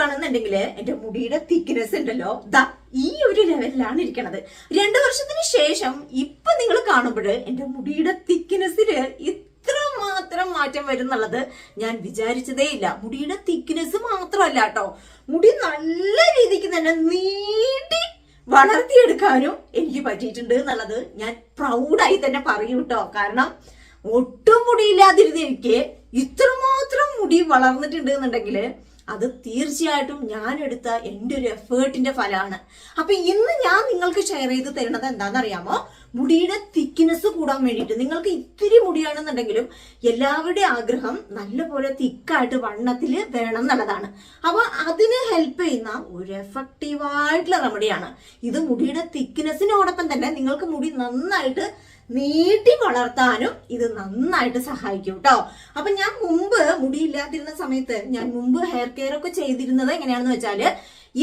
നോക്കുകയാണെന്നുണ്ടെങ്കിൽ എന്റെ മുടിയുടെ തിക്നെസ് ഉണ്ടല്ലോ ദാ ഈ ഒരു ലെവലിലാണ് ഇരിക്കണത്. 2 വർഷത്തിന് ശേഷം ഇപ്പൊ നിങ്ങൾ കാണുമ്പോൾ എന്റെ മുടിയുടെ തിക്നെസ്സില് ഇത്രമാത്രം മാറ്റം വരുന്നുള്ളത് ഞാൻ വിചാരിച്ചതേ ഇല്ല. മുടിയുടെ തിക്നെസ് മാത്രമല്ല കേട്ടോ, മുടി നല്ല രീതിക്ക് തന്നെ നീട്ടി വളർത്തിയെടുക്കാനും എനിക്ക് പറ്റിയിട്ടുണ്ട് എന്നുള്ളത് ഞാൻ പ്രൗഡായി തന്നെ പറയും കേട്ടോ. കാരണം ഒട്ടും മുടിയില്ലാതിരുന്ന എനിക്ക് ഇത്രമാത്രം മുടി വളർന്നിട്ടുണ്ട് എന്നുണ്ടെങ്കിൽ അത് തീർച്ചയായിട്ടും ഞാൻ എടുത്ത എൻ്റെ ഒരു എഫേർട്ടിന്റെ ഫലമാണ്. അപ്പൊ ഇന്ന് ഞാൻ നിങ്ങൾക്ക് ഷെയർ ചെയ്ത് തരുന്നത് എന്താണെന്നറിയാമോ, മുടിയുടെ തിക്നെസ് കൂടാൻ വേണ്ടിയിട്ട്. നിങ്ങൾക്ക് ഇത്തിരി മുടിയാണെന്നുണ്ടെങ്കിലും എല്ലാവരുടെ ആഗ്രഹം നല്ലപോലെ തിക്കായിട്ട് വണ്ണത്തിൽ വേണം എന്നുള്ളതാണ്. അപ്പൊ അതിന് ഹെൽപ്പ് ചെയ്യുന്ന ഒരു എഫക്റ്റീവായിട്ടുള്ള റെമഡിയാണ് ഇത്. മുടിയുടെ തിക്നെസ്സിനോടൊപ്പം തന്നെ നിങ്ങൾക്ക് മുടി നന്നായിട്ട് നീട്ടി വളർത്താനും ഇത് നന്നായിട്ട് സഹായിക്കും കേട്ടോ. അപ്പൊ ഞാൻ മുമ്പ് മുടിയില്ലാതിരുന്ന സമയത്ത് ഞാൻ മുമ്പ് ഹെയർ കെയർ ഒക്കെ ചെയ്തിരുന്നത് എങ്ങനെയാണെന്ന് വെച്ചാല്,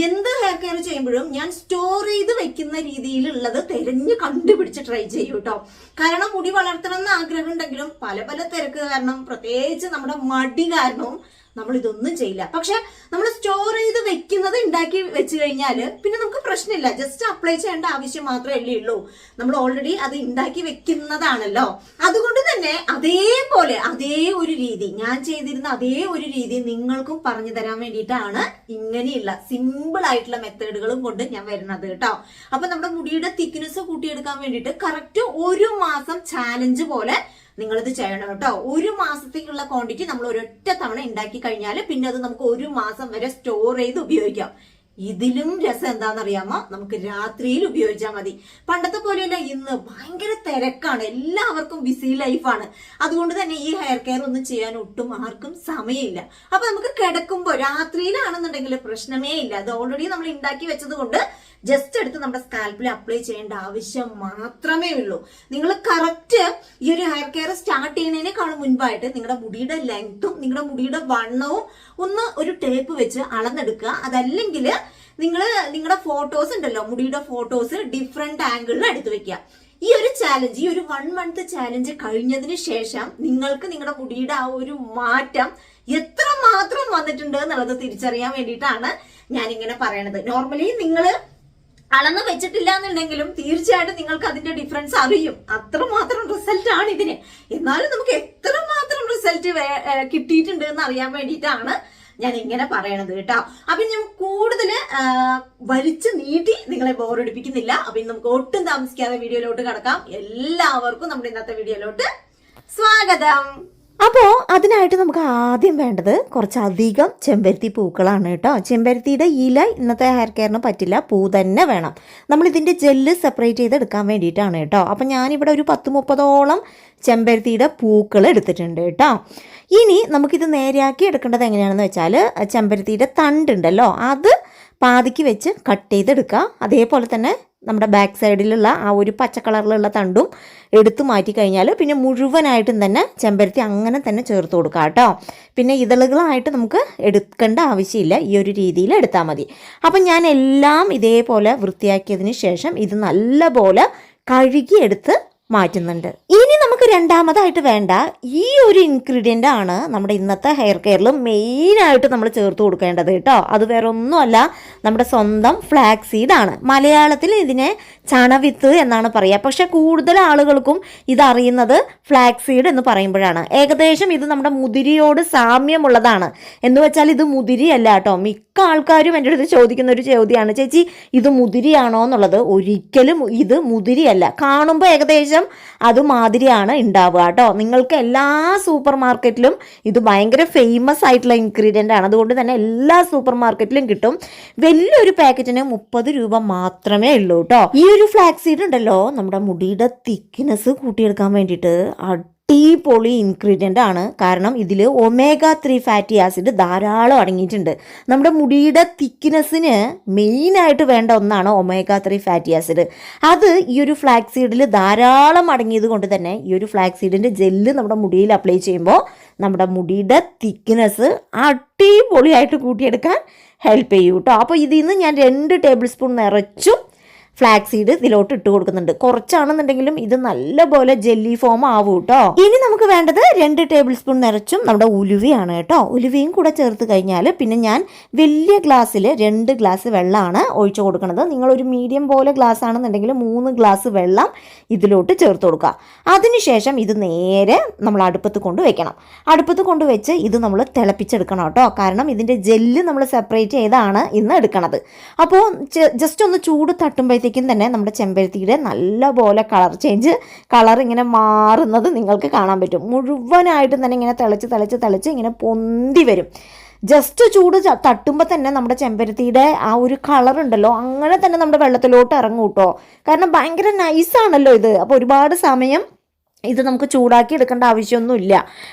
എന്ത് ഹെയർ കെയർ ചെയ്യുമ്പോഴും ഞാൻ സ്റ്റോർ ചെയ്ത് വെക്കുന്ന രീതിയിലുള്ളത് തിരഞ്ഞ് കണ്ടുപിടിച്ച് ട്രൈ ചെയ്യും കേട്ടോ. കാരണം മുടി വളർത്തണം എന്ന് ആഗ്രഹം ഉണ്ടെങ്കിലും പല പല തിരക്ക് കാരണം, പ്രത്യേകിച്ച് നമ്മുടെ മടി കാരണവും നമ്മൾ ഇതൊന്നും ചെയ്യില്ല. പക്ഷെ നമ്മൾ സ്റ്റോർ ചെയ്ത് വെക്കുന്നത് ഉണ്ടാക്കി വെച്ച് കഴിഞ്ഞാൽ പിന്നെ നമുക്ക് പ്രശ്നമില്ല. ജസ്റ്റ് അപ്ലൈ ചെയ്യേണ്ട ആവശ്യം മാത്രമല്ലേ ഉള്ളൂ. നമ്മൾ ഓൾറെഡി അത് ഉണ്ടാക്കി വെക്കുന്നതാണല്ലോ. അതുകൊണ്ട് തന്നെ അതേപോലെ അതേ ഒരു രീതി ഞാൻ ചെയ്തിരുന്ന അതേ ഒരു രീതി നിങ്ങൾക്കും പറഞ്ഞു തരാൻ വേണ്ടിയിട്ടാണ് ഇങ്ങനെയുള്ള സിമ്പിൾ ആയിട്ടുള്ള മെത്തേഡുകളും കൊണ്ട് ഞാൻ വരുന്നത് കേട്ടോ. അപ്പൊ നമ്മുടെ മുടിയുടെ തിക്നെസ് കൂട്ടിയെടുക്കാൻ വേണ്ടിയിട്ട് കറക്റ്റ് 1 മാസം ചാലഞ്ച് പോലെ നിങ്ങളിത് ചെയ്യണം കേട്ടോ. 1 മാസത്തേക്കുള്ള ക്വാണ്ടിറ്റി നമ്മൾ ഒരൊറ്റ തവണ ഉണ്ടാക്കി കഴിഞ്ഞാൽ പിന്നെ അത് നമുക്ക് 1 മാസം വരെ സ്റ്റോർ ചെയ്ത് ഉപയോഗിക്കാം. ഇതിലും രസം എന്താണെന്നറിയാമോ, നമുക്ക് രാത്രിയിൽ ഉപയോഗിച്ചാൽ മതി. പണ്ടത്തെ പോലെയല്ല, ഇന്ന് ഭയങ്കര തിരക്കാണ്, എല്ലാവർക്കും ബിസി ലൈഫാണ്. അതുകൊണ്ട് തന്നെ ഈ ഹെയർ കെയർ ഒന്നും ചെയ്യാൻ ഒട്ടും ആർക്കും സമയമില്ല. അപ്പൊ നമുക്ക് കിടക്കുമ്പോൾ രാത്രിയിലാണെന്നുണ്ടെങ്കിൽ പ്രശ്നമേ ഇല്ല. അത് ഓൾറെഡി നമ്മൾ ഉണ്ടാക്കി വെച്ചത് കൊണ്ട് ജസ്റ്റ് എടുത്ത് നമ്മുടെ സ്കാൽപ്പിൽ അപ്ലൈ ചെയ്യേണ്ട ആവശ്യം മാത്രമേ ഉള്ളൂ. നിങ്ങൾ കറക്റ്റ് ഈ ഒരു ഹെയർ കെയർ സ്റ്റാർട്ട് ചെയ്യുന്നതിനേക്കാളും മുൻപായിട്ട് നിങ്ങളുടെ മുടിയുടെ ലെങ്ത്തും നിങ്ങളുടെ മുടിയുടെ വണ്ണവും ഒരു ടേപ്പ് വെച്ച് അളന്നെടുക്കുക. അതല്ലെങ്കിൽ നിങ്ങളുടെ ഫോട്ടോസ് ഉണ്ടല്ലോ, മുടിയുടെ ഫോട്ടോസ് ഡിഫറെന്റ് ആംഗിളിൽ എടുത്തു വെക്കുക. ഈ ഒരു ചാലഞ്ച്, ഈ ഒരു 1 മന്ത് ചാലഞ്ച് കഴിഞ്ഞതിന് ശേഷം നിങ്ങൾക്ക് നിങ്ങളുടെ മുടിയുടെ ആ ഒരു മാറ്റം എത്രമാത്രം വന്നിട്ടുണ്ട് എന്നുള്ളത് തിരിച്ചറിയാൻ വേണ്ടിയിട്ടാണ് ഞാൻ ഇങ്ങനെ പറയണത്. നോർമലി നിങ്ങൾ അളന്ന് വെച്ചിട്ടില്ല എന്നുണ്ടെങ്കിലും തീർച്ചയായിട്ടും നിങ്ങൾക്ക് അതിന്റെ ഡിഫറൻസ് അറിയും. അത്രമാത്രം റിസൾട്ട് ആണ് ഇതിന്. എന്നാലും നമുക്ക് എത്രമാത്രം റിസൾട്ട് കിട്ടിയിട്ടുണ്ട് എന്ന് അറിയാൻ വേണ്ടിയിട്ടാണ് ഞാൻ ഇങ്ങനെ പറയണത് കേട്ടോ. അപ്പൊ ഞാൻ കൂടുതൽ വലിച്ചു നീട്ടി നിങ്ങളെ ബോറടിപ്പിക്കുന്നില്ല. അപ്പൊ നമുക്ക് ഒട്ടും താമസിക്കാതെ വീഡിയോയിലോട്ട് കടക്കാം. എല്ലാവർക്കും നമ്മുടെ ഇന്നത്തെ വീഡിയോയിലോട്ട് സ്വാഗതം. അപ്പോൾ അതിനായിട്ട് നമുക്ക് ആദ്യം വേണ്ടത് കുറച്ചധികം ചെമ്പരത്തി പൂക്കളാണ് കേട്ടോ. ചെമ്പരത്തിയുടെ ഇല ഇന്നത്തെ ഹെയർ കെയറിന് പറ്റില്ല, പൂ തന്നെ വേണം. നമ്മളിതിൻ്റെ ജെല്ല് സെപ്പറേറ്റ് ചെയ്ത് എടുക്കാൻ വേണ്ടിയിട്ടാണ് കേട്ടോ. അപ്പം ഞാനിവിടെ ഒരു 10-30ഓളം ചെമ്പരത്തിയുടെ പൂക്കൾ എടുത്തിട്ടുണ്ട് കേട്ടോ. ഇനി നമുക്കിത് നേരെയാക്കി എടുക്കേണ്ടത് എങ്ങനെയാണെന്ന് വെച്ചാൽ, ചെമ്പരത്തിയുടെ തണ്ടുണ്ടല്ലോ അത് പാതിക്ക് വെച്ച് കട്ട് ചെയ്തെടുക്കുക. അതേപോലെ തന്നെ നമ്മുടെ ബാക്ക് സൈഡിലുള്ള ആ ഒരു പച്ച കളറിലുള്ള തണ്ടും എടുത്തു മാറ്റി കഴിഞ്ഞാൽ പിന്നെ മുഴുവനായിട്ടും തന്നെ ചെമ്പരത്തി അങ്ങനെ തന്നെ ചേർത്ത് കൊടുക്കുക കേട്ടോ. പിന്നെ ഇതളുകളായിട്ട് നമുക്ക് എടുക്കേണ്ട ആവശ്യമില്ല, ഈ ഒരു രീതിയിൽ എടുത്താൽ മതി. അപ്പം ഞാൻ എല്ലാം ഇതേപോലെ വൃത്തിയാക്കിയതിന് ശേഷം ഇത് നല്ലപോലെ കഴുകിയെടുത്ത് മാറ്റുന്നുണ്ട്. ഇനി നമുക്ക് രണ്ടാമതായിട്ട് വേണ്ട ഈ ഒരു ഇൻഗ്രീഡിയൻ്റ് ആണ് നമ്മുടെ ഇന്നത്തെ ഹെയർ കെയറിൽ മെയിനായിട്ട് നമ്മൾ ചേർത്ത് കൊടുക്കേണ്ടത് കേട്ടോ. അത് വേറെ ഒന്നുമല്ല, നമ്മുടെ സ്വന്തം ഫ്ലാക്സ് സീഡാണ്. മലയാളത്തിൽ ഇതിനെ ചണവിത്ത് എന്നാണ് പറയുക. പക്ഷെ കൂടുതൽ ആളുകൾക്കും ഇതറിയുന്നത് ഫ്ലാക്സ് സീഡ് എന്ന് പറയുമ്പോഴാണ്. ഏകദേശം ഇത് നമ്മുടെ മുതിരിയോട് സാമ്യമുള്ളതാണ്. എന്ന് വെച്ചാൽ ഇത് മുതിരിയല്ല കേട്ടോ. മിക്ക ആൾക്കാരും എൻ്റെ അടുത്ത് ചോദിക്കുന്ന ഒരു ചോദ്യമാണ്, ചേച്ചി ഇത് മുതിരിയാണോ എന്നുള്ളത്. ഒരിക്കലും ഇത് മുതിരിയല്ല. കാണുമ്പോൾ ഏകദേശം അതുമാതിരിയാണ് ഉണ്ടാവുക കേട്ടോ. നിങ്ങൾക്ക് എല്ലാ സൂപ്പർ മാർക്കറ്റിലും ഇത് ഭയങ്കര ഫേമസ് ആയിട്ടുള്ള ഇൻഗ്രീഡിയൻ്റ് ആണ്. അതുകൊണ്ട് തന്നെ എല്ലാ സൂപ്പർ മാർക്കറ്റിലും കിട്ടും. വലിയൊരു പാക്കറ്റിന് 30 രൂപ മാത്രമേ ഉള്ളൂ കേട്ടോ. ഈ ഒരു ഫ്ലാക്സ് സീഡ് ഉണ്ടല്ലോ, നമ്മുടെ മുടിയുടെ തിക്നെസ് കൂട്ടിയെടുക്കാൻ വേണ്ടിയിട്ട് അടിപൊളി ഇൻഗ്രീഡിയൻ്റ് ആണ്. കാരണം ഇതിൽ omega-3 ഫാറ്റി ആസിഡ് ധാരാളം അടങ്ങിയിട്ടുണ്ട്. നമ്മുടെ മുടിയുടെ തിക്നെസ്സിന് മെയിനായിട്ട് വേണ്ട ഒന്നാണ് omega-3 ഫാറ്റി ആസിഡ്. അത് ഈ ഒരു ഫ്ലാക്സ് സീഡിൽ ധാരാളം അടങ്ങിയത് കൊണ്ട് തന്നെ ഈ ഒരു ഫ്ലാക്സ് സീഡിൻ്റെ ജെല്ല് നമ്മുടെ മുടിയിൽ അപ്ലൈ ചെയ്യുമ്പോൾ നമ്മുടെ മുടിയുടെ തിക്നെസ് അടിപൊളിയായിട്ട് കൂട്ടിയെടുക്കാൻ ഹെൽപ്പ് ചെയ്യും കേട്ടോ. അപ്പോൾ ഇതിൽ നിന്ന് ഞാൻ 2 ടേബിൾ സ്പൂൺ നിറച്ചും ഫ്ലാക്സ് സീഡ് ഇതിലോട്ട് ഇട്ട് കൊടുക്കുന്നുണ്ട്. കുറച്ചാണെന്നുണ്ടെങ്കിലും ഇത് നല്ലപോലെ ജെല്ലി ഫോം ആവും കേട്ടോ. ഇനി നമുക്ക് വേണ്ടത് 2 ടേബിൾ സ്പൂൺ നിറച്ചും നമ്മുടെ ഉലുവയാണ് കേട്ടോ. ഉലുവയും കൂടെ ചേർത്ത് കഴിഞ്ഞാൽ പിന്നെ ഞാൻ വലിയ ഗ്ലാസ്സിൽ 2 ഗ്ലാസ് വെള്ളമാണ് ഒഴിച്ചു കൊടുക്കുന്നത്. നിങ്ങളൊരു മീഡിയം പോലെ ഗ്ലാസ് ആണെന്നുണ്ടെങ്കിൽ 3 ഗ്ലാസ് വെള്ളം ഇതിലോട്ട് ചേർത്ത് കൊടുക്കുക. അതിനുശേഷം ഇത് നേരെ നമ്മൾ അടുപ്പത്ത് കൊണ്ട് വെക്കണം. അടുപ്പത്ത് കൊണ്ട് വെച്ച് ഇത് നമ്മൾ തിളപ്പിച്ചെടുക്കണം കേട്ടോ. കാരണം ഇതിൻ്റെ ജെല്ല് നമ്മൾ സെപ്പറേറ്റ് ചെയ്താണ് ഇന്ന് എടുക്കണത്. അപ്പോൾ ജസ്റ്റ് ഒന്ന് ചൂട് തട്ടുമ്പോഴത്തേക്കും തന്നെ നമ്മുടെ ചെമ്പരത്തിയുടെ നല്ലപോലെ കളർ ഇങ്ങനെ മാറുന്നത് നിങ്ങൾക്ക് കാണാൻ പറ്റും. മുഴുവനായിട്ടും തന്നെ ഇങ്ങനെ തിളച്ച് ഇങ്ങനെ പൊന്തി വരും. ജസ്റ്റ് ചൂട് തട്ടുമ്പോൾ തന്നെ നമ്മുടെ ചെമ്പരത്തിയുടെ ആ ഒരു കളർ ഉണ്ടല്ലോ അങ്ങനെ തന്നെ നമ്മുടെ വെള്ളത്തിലോട്ട് ഇറങ്ങും കേട്ടോ. കാരണം ഭയങ്കര നൈസാണല്ലോ ഇത്. അപ്പോൾ ഒരുപാട് സമയം ഇത് നമുക്ക് ചൂടാക്കി എടുക്കേണ്ട ആവശ്യമൊന്നുമില്ല.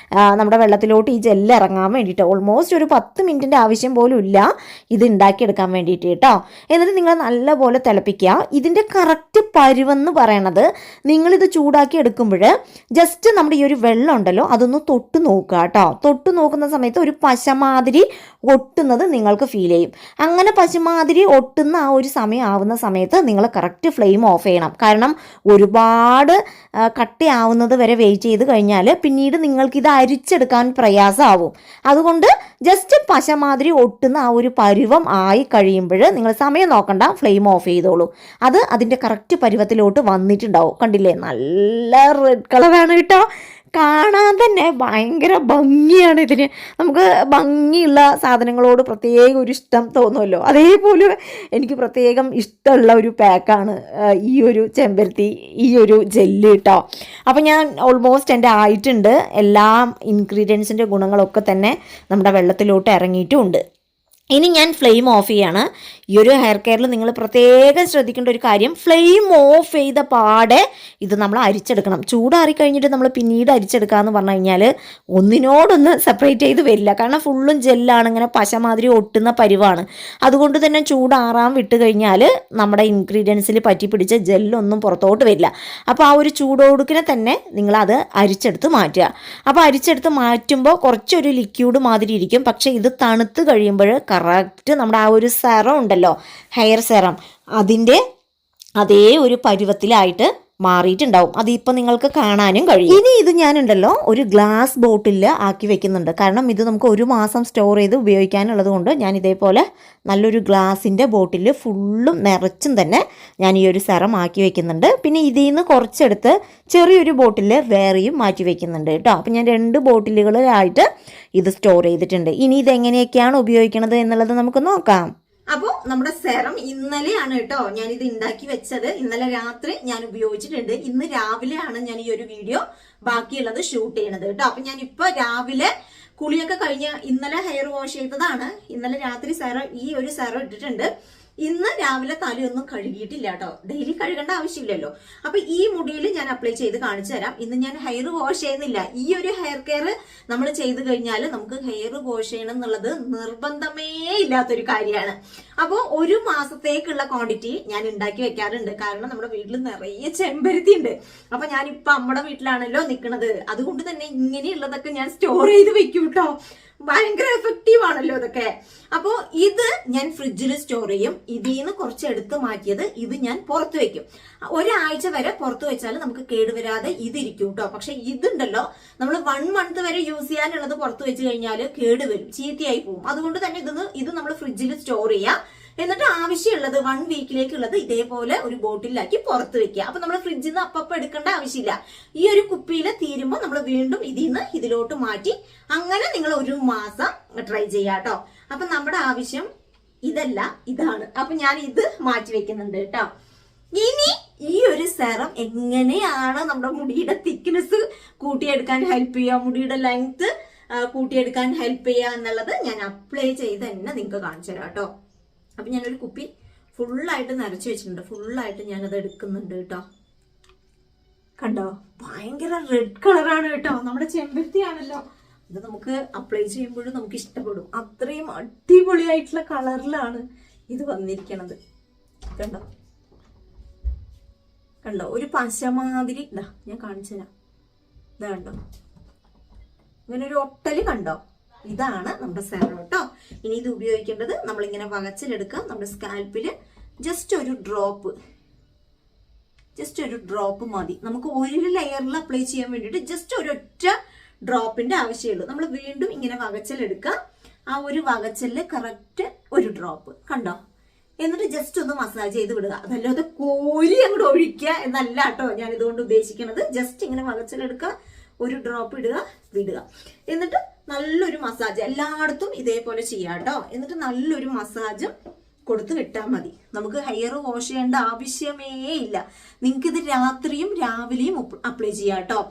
നമ്മുടെ വെള്ളത്തിലോട്ട് ഈ ജെല്ല് ഇറങ്ങാൻ വേണ്ടിയിട്ട് ഓൾമോസ്റ്റ് ഒരു 10 മിനിറ്റിൻ്റെ ആവശ്യം പോലും ഇല്ല ഇത് ഉണ്ടാക്കിയെടുക്കാൻ വേണ്ടിയിട്ട് കേട്ടോ. എന്നിട്ട് നിങ്ങൾ നല്ലപോലെ തിളപ്പിക്കുക. ഇതിൻ്റെ കറക്റ്റ് പരുവെന്ന് പറയണത് നിങ്ങളിത് ചൂടാക്കി എടുക്കുമ്പോൾ ജസ്റ്റ് നമ്മുടെ ഈ ഒരു വെള്ളം ഉണ്ടല്ലോ അതൊന്ന് തൊട്ട് നോക്കുക കേട്ടോ. തൊട്ട് നോക്കുന്ന സമയത്ത് ഒരു പശമാതിരി ഒട്ടുന്നത് നിങ്ങൾക്ക് ഫീൽ ചെയ്യും. അങ്ങനെ പശമാതിരി ഒട്ടുന്ന ആ ഒരു സമയം ആവുന്ന സമയത്ത് നിങ്ങൾ കറക്റ്റ് ഫ്ലെയിം ഓഫ് ചെയ്യണം. കാരണം ഒരുപാട് കട്ടിയാവുന്നത് വരെ വെയിറ്റ് ചെയ്ത് കഴിഞ്ഞാൽ പിന്നീട് നിങ്ങൾക്കിത് അരിച്ചെടുക്കാൻ പ്രയാസമാവും. അതുകൊണ്ട് ജസ്റ്റ് പശമാതിരി ഒട്ടുന്ന ആ ഒരു പരുവം ആയി കഴിയുമ്പോൾ നിങ്ങൾ സമയം നോക്കണ്ട, ഫ്ലെയിം ഓഫ് ചെയ്തോളൂ. അത് അതിൻ്റെ കറക്റ്റ് പരുവത്തിലോട്ട് വന്നിട്ടുണ്ടാവും. കണ്ടില്ലേ, നല്ല റെഡ് കളറാണ് കേട്ടോ. കാണാൻ തന്നെ ഭയങ്കര ഭംഗിയാണ് ഇതിന്. നമുക്ക് ഭംഗിയുള്ള സാധനങ്ങളോട് പ്രത്യേക ഒരു ഇഷ്ടം തോന്നുമല്ലോ, അതേപോലെ എനിക്ക് പ്രത്യേകം ഇഷ്ടമുള്ള ഒരു പാക്കാണ് ഈ ഒരു ചെമ്പരത്തി, ഈ ഒരു ജെല്ല് കേട്ടോ. അപ്പോൾ ഞാൻ ഓൾമോസ്റ്റ് എൻ്റെ ആയിട്ടുണ്ട്. എല്ലാ ഇൻഗ്രീഡിയൻസിൻ്റെ ഗുണങ്ങളൊക്കെ തന്നെ നമ്മുടെ വെള്ളത്തിലോട്ട് ഇറങ്ങിയിട്ടുമുണ്ട്. ഇനി ഞാൻ ഫ്ലെയിം ഓഫ് ചെയ്യാണ്. ഈ ഒരു ഹെയർ കെയറിൽ നിങ്ങൾ പ്രത്യേകം ശ്രദ്ധിക്കേണ്ട ഒരു കാര്യം, ഫ്ലെയിം ഓഫ് ചെയ്ത പാടെ ഇത് നമ്മൾ അരിച്ചെടുക്കണം. ചൂടാറി കഴിഞ്ഞിട്ട് നമ്മൾ പിന്നീട് അരിച്ചെടുക്കാമെന്ന് പറഞ്ഞു കഴിഞ്ഞാൽ ഒന്നിനോടൊന്ന് സെപ്പറേറ്റ് ചെയ്ത് വരില്ല. കാരണം ഫുള്ളും ജെല്ലാണ്, ഇങ്ങനെ പശമാതിരി ഒട്ടുന്ന പരിവാണ്. അതുകൊണ്ട് തന്നെ ചൂടാറാൻ വിട്ട് കഴിഞ്ഞാൽ നമ്മുടെ ഇൻഗ്രീഡിയൻസിൽ പറ്റി പിടിച്ച ജെല്ലൊന്നും പുറത്തോട്ട് വരില്ല. അപ്പോൾ ആ ഒരു ചൂടോടുക്കിനെ തന്നെ നിങ്ങളത് അരിച്ചെടുത്ത് മാറ്റുക. അപ്പോൾ അരിച്ചെടുത്ത് മാറ്റുമ്പോൾ കുറച്ചൊരു ലിക്വിഡ് മാതിരി ഇരിക്കും. പക്ഷേ ഇത് തണുത്ത് കഴിയുമ്പോൾ കറക്റ്റ് നമ്മുടെ ആ ഒരു സെറം ഉണ്ടല്ലോ, ഹെയർ സെറം, അതിൻ്റെ അതേ ഒരു പരുവത്തിലായിട്ട് മാറിയിട്ടുണ്ടാവും. അതിപ്പോൾ നിങ്ങൾക്ക് കാണാനും കഴിയും. ഇനി ഇത് ഞാനുണ്ടല്ലോ ഒരു ഗ്ലാസ് ബോട്ടിൽ ആക്കി വെക്കുന്നുണ്ട്. കാരണം ഇത് നമുക്ക് 1 മാസം സ്റ്റോർ ചെയ്ത് ഉപയോഗിക്കാനുള്ളത് കൊണ്ട് ഞാൻ ഇതേപോലെ നല്ലൊരു ഗ്ലാസിൻ്റെ ബോട്ടിൽ ഫുള്ളും നിറച്ചും തന്നെ ഞാൻ ഈ ഒരു സെറം ആക്കി വെക്കുന്നുണ്ട്. പിന്നെ ഇതിൽ നിന്ന് കുറച്ചെടുത്ത് ചെറിയൊരു ബോട്ടിൽ വേറെയും മാറ്റി വെക്കുന്നുണ്ട് കേട്ടോ. അപ്പോൾ ഞാൻ 2 ബോട്ടിലുകളിലായിട്ട് ഇത് സ്റ്റോർ ചെയ്തിട്ടുണ്ട്. ഇനി ഇതെങ്ങനെയൊക്കെയാണ് ഉപയോഗിക്കുന്നത് എന്നുള്ളത് നമുക്ക് നോക്കാം. അപ്പോൾ നമ്മുടെ സെറം ഇന്നലെയാണ് കേട്ടോ ഞാനിത് ഉണ്ടാക്കി വെച്ചത്. ഇന്നലെ രാത്രി ഞാൻ ഉപയോഗിച്ചിട്ടുണ്ട്. ഇന്ന് രാവിലെയാണ് ഞാൻ ഈ ഒരു വീഡിയോ ബാക്കിയുള്ളത് ഷൂട്ട് ചെയ്യണത് കേട്ടോ. അപ്പൊ ഞാൻ ഇപ്പൊ രാവിലെ കുളിയൊക്കെ കഴിഞ്ഞ് ഇന്നലെ ഹെയർ വാഷ് ചെയ്തതാണ്. ഇന്നലെ രാത്രി ഈ ഒരു സെറം ഇട്ടിട്ടുണ്ട്. ഇന്ന് രാവിലെ തലയൊന്നും കഴുകിയിട്ടില്ല കേട്ടോ. ഡെയിലി കഴുകേണ്ട ആവശ്യമില്ലല്ലോ. അപ്പൊ ഈ മുടിയിൽ ഞാൻ അപ്ലൈ ചെയ്ത് കാണിച്ചു തരാം. ഇന്ന് ഞാൻ ഹെയർ വാഷ് ചെയ്യുന്നില്ല. ഈ ഒരു ഹെയർ കെയർ നമ്മൾ ചെയ്ത് കഴിഞ്ഞാൽ നമുക്ക് ഹെയർ വാഷ് ചെയ്യണം എന്നുള്ളത് നിർബന്ധമേ ഇല്ലാത്തൊരു കാര്യമാണ്. അപ്പോൾ 1 മാസത്തേക്കുള്ള ക്വാണ്ടിറ്റി ഞാൻ ഉണ്ടാക്കി വെക്കാറുണ്ട്. കാരണം നമ്മുടെ വീട്ടിൽ നിറയെ ചെമ്പരത്തി ഉണ്ട്. അപ്പൊ ഞാനിപ്പൊ നമ്മുടെ വീട്ടിലാണല്ലോ നിൽക്കുന്നത്. അതുകൊണ്ട് തന്നെ ഇങ്ങനെയുള്ളതൊക്കെ ഞാൻ സ്റ്റോർ ചെയ്ത് വെക്കും കേട്ടോ. ഭയങ്കര എഫക്റ്റീവ് ആണല്ലോ ഇതൊക്കെ. അപ്പോ ഇത് ഞാൻ ഫ്രിഡ്ജിൽ സ്റ്റോർ ചെയ്യും. ഇതിൽ നിന്ന് കുറച്ച് എടുത്ത് മാറ്റിയത് ഇത് ഞാൻ പുറത്ത് വെക്കും. ഒരാഴ്ച വരെ പുറത്ത് വെച്ചാൽ നമുക്ക് കേടുവരാതെ ഇതിരിക്കും കേട്ടോ. പക്ഷെ ഇതുണ്ടല്ലോ നമ്മൾ 1 മന്ത് വരെ യൂസ് ചെയ്യാനുള്ളത് പുറത്ത് വെച്ച് കഴിഞ്ഞാൽ കേടുവരും, ചീത്തയായി പോകും. അതുകൊണ്ട് തന്നെ ഇത് നമ്മൾ ഫ്രിഡ്ജിൽ സ്റ്റോർ ചെയ്യാം. എന്നിട്ട് ആവശ്യമുള്ളത് 1 വീക്കിലേക്കുള്ളത് ഇതേപോലെ ഒരു ബോട്ടിലാക്കി പുറത്ത് വെക്കുക. അപ്പൊ നമ്മൾ ഫ്രിഡ്ജിൽ നിന്ന് അപ്പപ്പം എടുക്കേണ്ട ആവശ്യമില്ല. ഈ ഒരു കുപ്പിയിൽ തീരുമ്പോൾ നമ്മൾ വീണ്ടും ഇതിലോട്ട് മാറ്റി അങ്ങനെ നിങ്ങൾ 1 മാസം ട്രൈ ചെയ്യാട്ടോ. അപ്പൊ നമ്മുടെ ആവശ്യം ഇതല്ല, ഇതാണ്. അപ്പൊ ഞാൻ ഇത് മാറ്റി വെക്കുന്നുണ്ട് കേട്ടോ. ഇനി ഈ ഒരു സെറം എങ്ങനെയാണ് നമ്മുടെ മുടിയുടെ തിക്നെസ് കൂട്ടിയെടുക്കാൻ ഹെൽപ്പ് ചെയ്യുക, മുടിയുടെ ലെങ്ത് കൂട്ടിയെടുക്കാൻ ഹെൽപ്പ് ചെയ്യുക എന്നുള്ളത് ഞാൻ അപ്ലൈ ചെയ്ത് തന്നെ നിങ്ങൾക്ക് കാണിച്ചു തരാം കേട്ടോ. അപ്പൊ ഞാനൊരു കുപ്പി ഫുള്ളായിട്ട് നിറച്ചു വെച്ചിട്ടുണ്ട്. ഫുള്ളായിട്ട് ഞാനത് എടുക്കുന്നുണ്ട് കേട്ടോ. കണ്ടോ, ഭയങ്കര റെഡ് കളറാണ് കേട്ടോ. നമ്മുടെ ചെമ്പരത്തി ആണല്ലോ. ഇത് നമുക്ക് അപ്ലൈ ചെയ്യുമ്പോഴും നമുക്ക് ഇഷ്ടപ്പെടും. അത്രയും അടിപൊളിയായിട്ടുള്ള കളറിലാണ് ഇത് വന്നിരിക്കണത്. കണ്ടോ കണ്ടോ, ഒരു പശമാതിരി. ഇതാ ഞാൻ കാണിച്ചു തരാം. ഇതാ കണ്ടോ, ഇങ്ങനെ ഒരു ഒട്ടല് കണ്ടോ. ഇതാണ് നമ്മുടെ സെറം കേട്ടോ. ഇനി ഇത് ഉപയോഗിക്കേണ്ടത് നമ്മളിങ്ങനെ വകച്ചിലെടുക്കാം. നമ്മുടെ സ്കാൽപ്പില് ജസ്റ്റ് ഒരു ഡ്രോപ്പ് ജസ്റ്റ് ഒരു ഡ്രോപ്പ് മതി. നമുക്ക് ഒരു ലെയറിൽ അപ്ലൈ ചെയ്യാൻ വേണ്ടിയിട്ട് ജസ്റ്റ് ഒരൊറ്റ ഡ്രോപ്പിന്റെ ആവശ്യമുള്ളൂ. നമ്മൾ വീണ്ടും ഇങ്ങനെ വകച്ചലെടുക്കാം. ആ ഒരു വകച്ചല് കറക്റ്റ് ഒരു ഡ്രോപ്പ് കണ്ടോ, എന്നിട്ട് ജസ്റ്റ് ഒന്ന് മസാജ് ചെയ്ത് വിടുക. അതല്ലാതെ കോരി അങ്ങോട്ട് ഒഴിക്കുക എന്നല്ല കേട്ടോ ഞാൻ ഇതുകൊണ്ട് ഉദ്ദേശിക്കുന്നത്. ജസ്റ്റ് ഇങ്ങനെ വകച്ചലെടുക്കുക, ഒരു ഡ്രോപ്പ് ഇടുക, വിടുക. എന്നിട്ട് നല്ലൊരു മസാജ് എല്ലായിടത്തും ഇതേപോലെ ചെയ്യാം കേട്ടോ. എന്നിട്ട് നല്ലൊരു മസാജും കൊടുത്ത് വിട്ടാൽ മതി. നമുക്ക് ഹെയർ വാഷ് ചെയ്യേണ്ട ആവശ്യമേ ഇല്ല. നിങ്ങൾക്ക് ഇത് രാത്രിയും രാവിലെയും അപ്ലൈ ചെയ്യാം കേട്ടോ.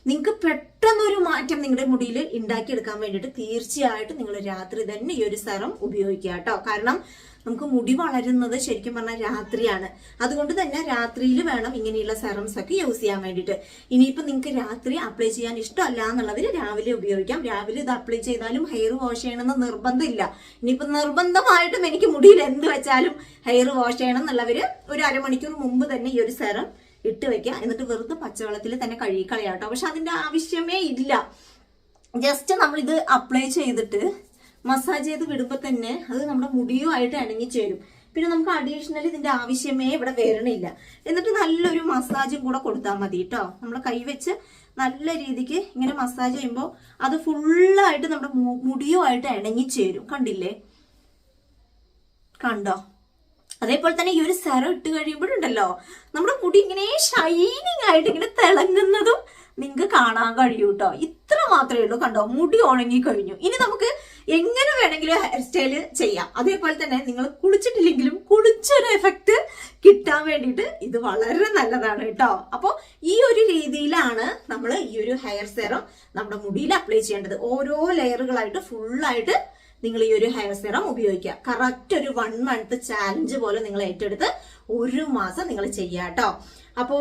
നിങ്ങൾക്ക് പെട്ടെന്നൊരു മാറ്റം നിങ്ങളുടെ മുടിയിൽ ഉണ്ടാക്കിയെടുക്കാൻ വേണ്ടിയിട്ട് തീർച്ചയായിട്ടും നിങ്ങൾ രാത്രി തന്നെ ഈ ഒരു സെറം ഉപയോഗിക്കുക കേട്ടോ. കാരണം നമുക്ക് മുടി വളരുന്നത് ശരിക്കും പറഞ്ഞാൽ രാത്രിയാണ്. അതുകൊണ്ട് തന്നെ രാത്രിയിൽ വേണം ഇങ്ങനെയുള്ള സെറംസ് ഒക്കെ യൂസ് ചെയ്യാൻ വേണ്ടിയിട്ട്. ഇനിയിപ്പോൾ നിങ്ങൾക്ക് രാത്രി അപ്ലൈ ചെയ്യാൻ ഇഷ്ടമല്ല എന്നുള്ളവർ രാവിലെ ഉപയോഗിക്കാം. രാവിലെ ഇത് അപ്ലൈ ചെയ്താലും ഹെയർ വാഷ് ചെയ്യണമെന്ന് നിർബന്ധമില്ല. ഇനിയിപ്പോൾ നിർബന്ധമായിട്ടും എനിക്ക് മുടിയിൽ എന്ത് വെച്ചാലും ഹെയർ വാഷ് ചെയ്യണം എന്നുള്ളവർ ഒരു അരമണിക്കൂർ മുമ്പ് തന്നെ ഈ ഒരു സെറം ഇട്ട് വെക്കുക. എന്നിട്ട് വെറുതെ പച്ചവെള്ളത്തിൽ തന്നെ കഴുകിക്കളയാം കേട്ടോ. പക്ഷെ അതിന്റെ ആവശ്യമേ ഇല്ല. ജസ്റ്റ് നമ്മളിത് അപ്ലൈ ചെയ്തിട്ട് മസാജ് ചെയ്ത് വിടുമ്പോൾ തന്നെ അത് നമ്മുടെ മുടിയുമായിട്ട് ഇണങ്ങി ചേരും. പിന്നെ നമുക്ക് അഡീഷണൽ ഇതിന്റെ ആവശ്യമേ ഇവിടെ വരണില്ല. എന്നിട്ട് നല്ലൊരു മസാജും കൂടെ കൊടുത്താൽ മതി കേട്ടോ. നമ്മൾ കൈവച്ച് നല്ല രീതിക്ക് ഇങ്ങനെ മസാജ് ചെയ്യുമ്പോൾ അത് ഫുള്ളായിട്ട് നമ്മുടെ മുടിയുമായിട്ട് ഇണങ്ങി ചേരും. കണ്ടില്ലേ, കണ്ടോ? അതേപോലെ തന്നെ ഈ ഒരു സെറം ഇട്ട് കഴിയുമ്പോഴുണ്ടല്ലോ നമ്മുടെ മുടി ഇങ്ങനെ ഷൈനിങ് ആയിട്ട് ഇങ്ങനെ തിളങ്ങുന്നതും നിങ്ങൾക്ക് കാണാൻ കഴിയും കേട്ടോ. ഇത്ര മാത്രമേ ഉള്ളൂ. കണ്ടോ, മുടി ഉണങ്ങി കഴിഞ്ഞു. ഇനി നമുക്ക് എങ്ങനെ വേണമെങ്കിലും ഹെയർ സ്റ്റൈല് ചെയ്യാം. അതേപോലെ തന്നെ നിങ്ങൾ കുളിച്ചിട്ടില്ലെങ്കിലും കുളിച്ചൊരു എഫക്റ്റ് കിട്ടാൻ വേണ്ടിയിട്ട് ഇത് വളരെ നല്ലതാണ് കേട്ടോ. അപ്പോൾ ഈ ഒരു രീതിയിലാണ് നമ്മൾ ഈ ഒരു ഹെയർ സെറം നമ്മുടെ മുടിയിൽ അപ്ലൈ ചെയ്യേണ്ടത്. ഓരോ ലെയറുകളായിട്ട് ഫുള്ളായിട്ട് നിങ്ങൾ ഈ ഒരു ഹെയർ സെറം ഉപയോഗിക്കുക. കറക്റ്റ് ഒരു 1 മന്ത് ചാലഞ്ച് പോലെ നിങ്ങൾ ഏറ്റെടുത്ത് 1 മാസം നിങ്ങൾ ചെയ്യുക കേട്ടോ. അപ്പോ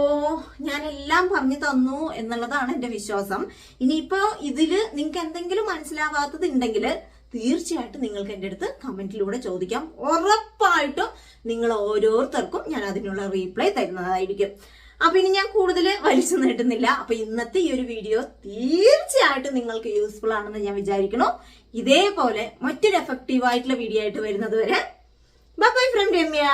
ഞാൻ എല്ലാം പറഞ്ഞു തന്നു എന്നുള്ളതാണ് എന്റെ വിശ്വാസം. ഇനിയിപ്പോ ഇതില് നിങ്ങൾക്ക് എന്തെങ്കിലും മനസ്സിലാവാത്തത് ഉണ്ടെങ്കിൽ തീർച്ചയായിട്ടും നിങ്ങൾക്ക് എൻ്റെ അടുത്ത് കമന്റിലൂടെ ചോദിക്കാം. ഉറപ്പായിട്ടും നിങ്ങൾ ഓരോരുത്തർക്കും ഞാൻ അതിനുള്ള റീപ്ലൈ തരുന്നതായിരിക്കും. അപ്പൊ ഇനി ഞാൻ കൂടുതൽ വലിച്ചു നീട്ടുന്നില്ല. അപ്പൊ ഇന്നത്തെ ഈ ഒരു വീഡിയോ തീർച്ചയായിട്ടും നിങ്ങൾക്ക് യൂസ്ഫുൾ ആണെന്ന് ഞാൻ വിചാരിക്കുന്നു. ഇതേപോലെ മറ്റൊരു എഫക്റ്റീവ് ആയിട്ടുള്ള വീഡിയോ ആയിട്ട് വരുന്നത് വരെ ബൈ ഫ്രം രമ്യ.